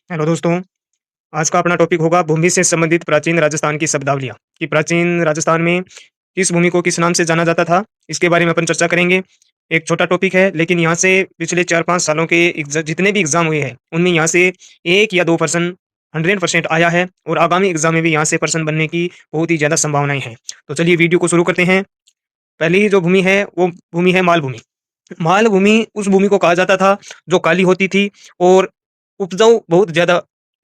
Hello दोस्तों, आज का अपना टॉपिक होगा भूमि से संबंधित प्राचीन राजस्थान की शब्दावलियाँ कि प्राचीन राजस्थान में किस भूमि को किस नाम से जाना जाता था, इसके बारे में अपन चर्चा करेंगे। एक छोटा टॉपिक है, लेकिन यहाँ से पिछले 4-5 सालों के जितने भी एग्ज़ाम हुए हैं, उनमें यहाँ से 1 या 2 पर्सन 100% आया है और आगामी एग्ज़ाम में भी यहाँ से पर्सन बनने की बहुत ही ज़्यादा संभावनाएँ हैं। तो चलिए वीडियो को शुरू करते हैं। पहली जो भूमि है, वो भूमि है मालभूमि। मालभूमि उस भूमि को कहा जाता था जो काली होती थी और उपजाऊ बहुत ज़्यादा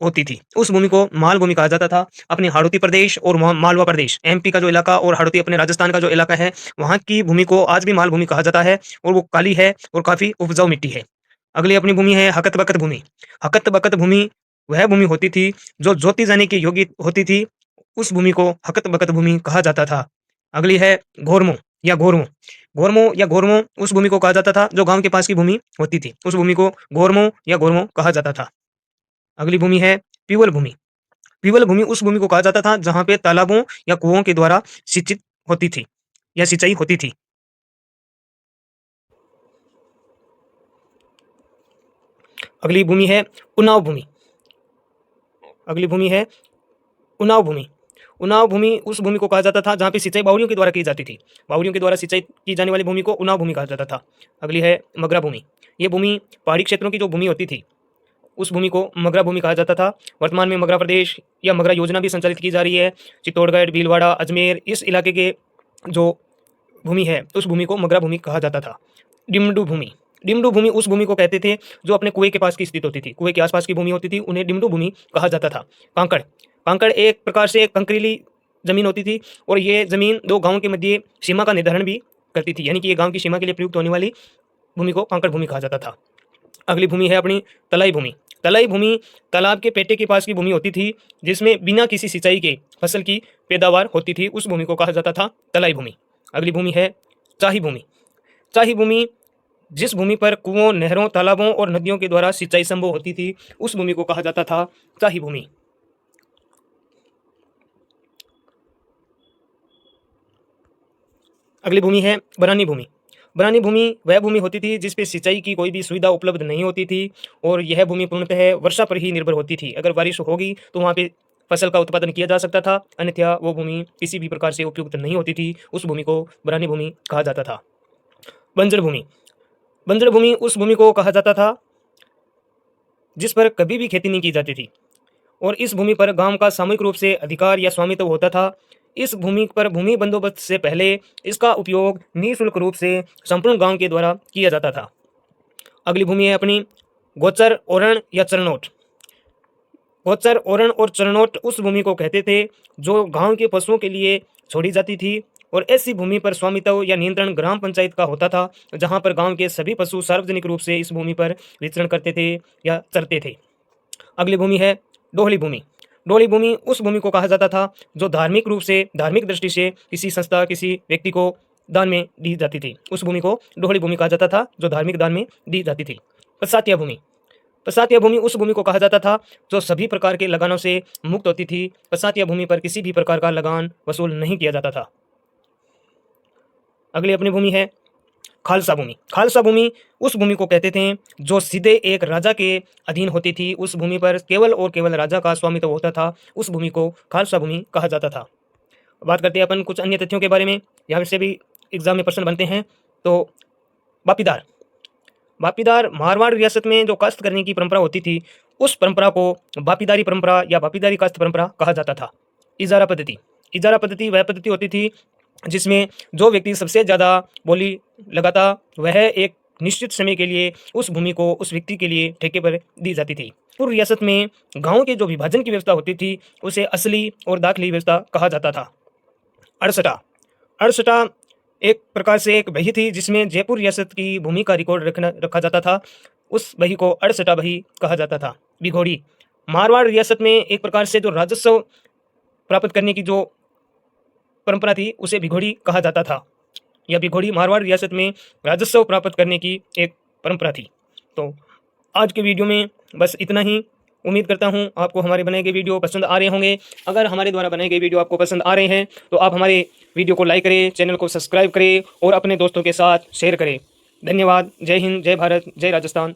होती थी। उस भूमि को मालभूमि कहा जाता था। अपने हाड़ौती प्रदेश और मालवा प्रदेश, एमपी का जो इलाका और हाड़ौती अपने राजस्थान का जो इलाका है, वहाँ की भूमि को आज भी मालभूमि कहा जाता है और वो काली है और काफ़ी उपजाऊ मिट्टी है। अगली अपनी भूमि है हकत-बकत भूमि। हकत-बकत भूमि वह भूमि होती थी जो जोती जाने की योग्य होती थी। उस भूमि को हकत-बकत भूमि कहा जाता था। अगली है घोरमो या घोरमो। घोरमो या घोरमो उस भूमि को कहा जाता था जो गाँव के पास की भूमि होती थी। उस भूमि को घोरमो या घोरमो कहा जाता था। अगली भूमि है पीवल भूमि। पीवल भूमि उस भूमि को कहा जाता था जहाँ पे तालाबों या कुओं के द्वारा सिंचित होती थी या सिंचाई होती थी। अगली भूमि है उन्नाव भूमि। अगली भूमि है उन्नाव भूमि। उन्नाव भूमि उस भूमि को कहा जाता था जहाँ पे सिंचाई बावड़ियों के द्वारा की जाती थी। बावड़ियों के द्वारा सिंचाई की जाने वाली भूमि को उन्नाव भूमि कहा जाता था। अगली है मगरा भूमि। ये भूमि पहाड़ी क्षेत्रों की जो भूमि होती थी, उस भूमि को मगरा भूमि कहा जाता था। वर्तमान में मगरा प्रदेश या मगरा योजना भी संचालित की जा रही है। चित्तौड़गढ़, भीलवाड़ा, अजमेर इस इलाके के जो भूमि है, उस भूमि को मगरा भूमि कहा जाता था। डिमडू भूमि। डिमडू भूमि उस भूमि को कहते थे जो अपने कुएं के पास की स्थित होती थी। कुएं के आसपास की भूमि होती थी, उन्हें डिमडू भूमि कहा जाता था। कांकड़। कांकड़ एक प्रकार से कंकरीली जमीन होती थी और ये जमीन दो गांवों के मध्य सीमा का निर्धारण भी करती थी, यानी कि ये गांव की सीमा के लिए प्रयुक्त होने वाली भूमि को कांकड़ भूमि कहा जाता था। अगली भूमि है अपनी तलाई भूमि। तलाई भूमि तालाब के पेटे के पास की भूमि होती थी जिसमें बिना किसी सिंचाई के फसल की पैदावार होती थी। उस भूमि को कहा जाता था तलाई भूमि। अगली भूमि है चाही भूमि। चाही भूमि जिस भूमि पर कुओं, नहरों, तालाबों और नदियों के द्वारा सिंचाई संभव होती थी, उस भूमि को कहा जाता था चाही भूमि। अगली भूमि है बरानी भूमि। बरानी भूमि वह भूमि होती थी जिस पे सिंचाई की कोई भी सुविधा उपलब्ध नहीं होती थी और यह भूमि पूर्णतः वर्षा पर ही निर्भर होती थी। अगर बारिश होगी तो वहाँ पे फसल का उत्पादन किया जा सकता था, अन्यथा वो भूमि किसी भी प्रकार से उपयुक्त नहीं होती थी। उस भूमि को बरानी भूमि कहा जाता था। बंजर भूमि। बंजर भूमि उस भूमि को कहा जाता था जिस पर कभी भी खेती नहीं की जाती थी और इस भूमि पर गांव का सामूहिक रूप से अधिकार या स्वामित्व होता था। इस भूमि पर भूमि बंदोबस्त से पहले इसका उपयोग निःशुल्क रूप से संपूर्ण गांव के द्वारा किया जाता था। अगली भूमि है अपनी गोचर, ओरण या चरनोट। गोचर, ओरण और चरनोट उस भूमि को कहते थे जो गांव के पशुओं के लिए छोड़ी जाती थी और ऐसी भूमि पर स्वामित्व या नियंत्रण ग्राम पंचायत का होता था, जहां पर गांव के सभी पशु सार्वजनिक रूप से इस भूमि पर विचरण करते थे या चरते थे। अगली भूमि है डोहली भूमि। डोहली भूमि उस भूमि को कहा जाता था जो धार्मिक रूप से, धार्मिक दृष्टि से किसी संस्था, किसी व्यक्ति को दान में दी जाती थी। उस भूमि को डोहली भूमि कहा जाता था जो धार्मिक दान में दी जाती थी। पश्चात्य भूमि। पश्चात्य भूमि उस भूमि को कहा जाता था जो सभी प्रकार के लगानों से मुक्त होती थी। पश्चात्य भूमि पर किसी भी प्रकार का लगान वसूल नहीं किया जाता था। अगली अपनी भूमि है खालसा भूमि। खालसा भूमि उस भूमि को कहते थे जो सीधे एक राजा के अधीन होती थी। उस भूमि पर केवल और केवल राजा का स्वामित्व होता था। उस भूमि को खालसा भूमि कहा जाता था। बात करते हैं अपन कुछ अन्य तथ्यों के बारे में, यहाँ से भी एग्जाम में प्रश्न बनते हैं। तो बापीदार। बापीदार मारवाड़ रियासत में जो काश्त करने की परंपरा होती थी, उस परंपरा को बापीदारी परंपरा या बापीदारी काश्त परंपरा कहा जाता था। इजारा पद्धति। इजारा पद्धति वह पद्धति होती थी जिसमें जो व्यक्ति सबसे ज़्यादा बोली लगाता वह एक निश्चित समय के लिए उस भूमि को उस व्यक्ति के लिए ठेके पर दी जाती थी। पूर्व रियासत में गांव के जो विभाजन की व्यवस्था होती थी उसे असली और दाखिली व्यवस्था कहा जाता था। अड़सठा। अड़सठा एक प्रकार से एक बही थी जिसमें जयपुर रियासत की भूमि का रिकॉर्ड रखा जाता था। उस बही को अड़सठा बही कहा जाता था। भिगोड़ी। मारवाड़ रियासत में एक प्रकार से जो राजस्व प्राप्त करने की जो परंपरा थी उसे भिगोड़ी कहा जाता था, या भिगोड़ी मारवाड़ रियासत में राजस्व प्राप्त करने की एक परंपरा थी। तो आज के वीडियो में बस इतना ही। उम्मीद करता हूं आपको हमारे बनाए गए वीडियो पसंद आ रहे होंगे। अगर हमारे द्वारा बनाए गए वीडियो आपको पसंद आ रहे हैं तो आप हमारे वीडियो को लाइक करें, चैनल को सब्सक्राइब करें और अपने दोस्तों के साथ शेयर करें। धन्यवाद। जय हिंद, जय भारत, जय राजस्थान।